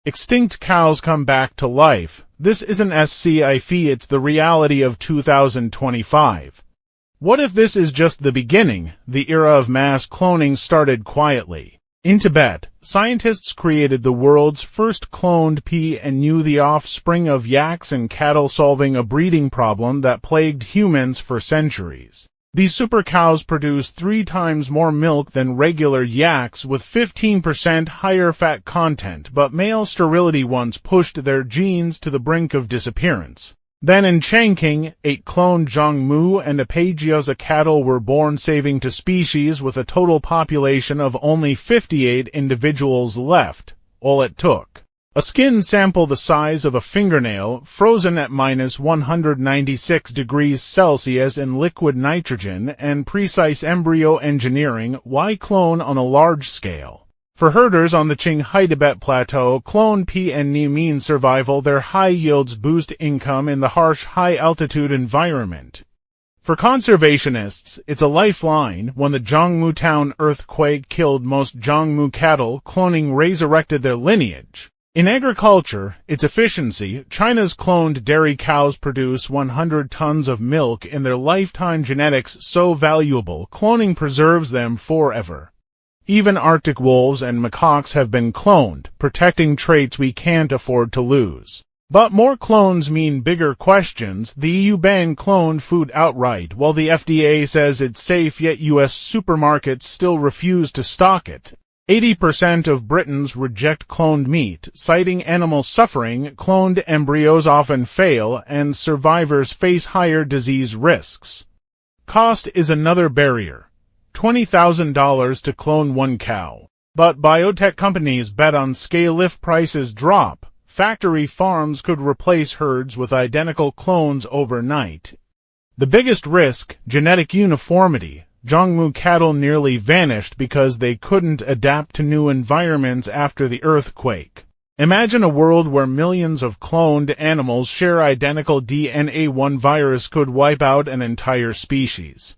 Extinct cows come back to life. This isn't sci-fi, it's the reality of 2025. What if this is just the beginning? The era of mass cloning started quietly. In Tibet, scientists created the world's first cloned pea and knew the offspring of yaks and cattle, solving a breeding problem that plagued humans for centuries. These super cows produce 3 times more milk than regular yaks with 15% higher fat content, but male sterility once pushed their genes to the brink of disappearance. Then in Changqing, 8 cloned Zhongmu and Apagiosa cattle were born, saving to species with a total population of only 58 individuals left. All it took: a skin sample the size of a fingernail, frozen at -196 degrees Celsius in liquid nitrogen, and precise embryo engineering. Why clone on a large scale? For herders on the Qinghai Tibet Plateau, cloned pea and ni mean survival. Their high yields boost income in the harsh, high-altitude environment. For conservationists, it's a lifeline. When the Zhongmu town earthquake killed most Zhongmu cattle, cloning resurrected their lineage. In agriculture, its efficiency. China's cloned dairy cows produce 100 tons of milk in their lifetime. Genetics so valuable, cloning preserves them forever. Even Arctic wolves and macaques have been cloned, protecting traits we can't afford to lose. But more clones mean bigger questions. The EU banned cloned food outright, while the FDA says it's safe, yet US supermarkets still refuse to stock it. 80% of Britons reject cloned meat, citing animal suffering. Cloned embryos often fail, and survivors face higher disease risks. Cost is another barrier. $20,000 to clone 1 cow. But biotech companies bet on scale. If prices drop, factory farms could replace herds with identical clones overnight. The biggest risk: genetic uniformity. Zhongmu cattle nearly vanished because they couldn't adapt to new environments after the earthquake. Imagine a world where millions of cloned animals share identical DNA. One virus could wipe out an entire species.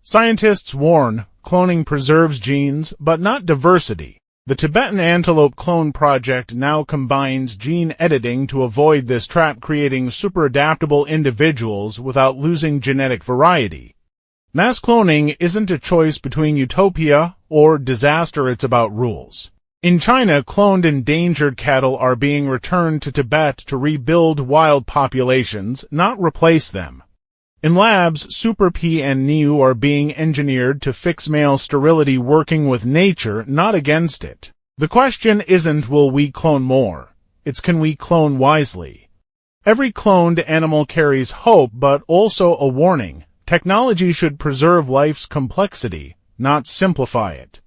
Scientists warn, cloning preserves genes, but not diversity. The Tibetan Antelope Clone Project now combines gene editing to avoid this trap, creating super-adaptable individuals without losing genetic variety. Mass cloning isn't a choice between utopia or disaster, it's about rules. In China, cloned endangered cattle are being returned to Tibet to rebuild wild populations, not replace them. In labs, super pea and niu are being engineered to fix male sterility, working with nature, not against it. The question isn't will we clone more, it's can we clone wisely. Every cloned animal carries hope, but also a warning. Technology should preserve life's complexity, not simplify it.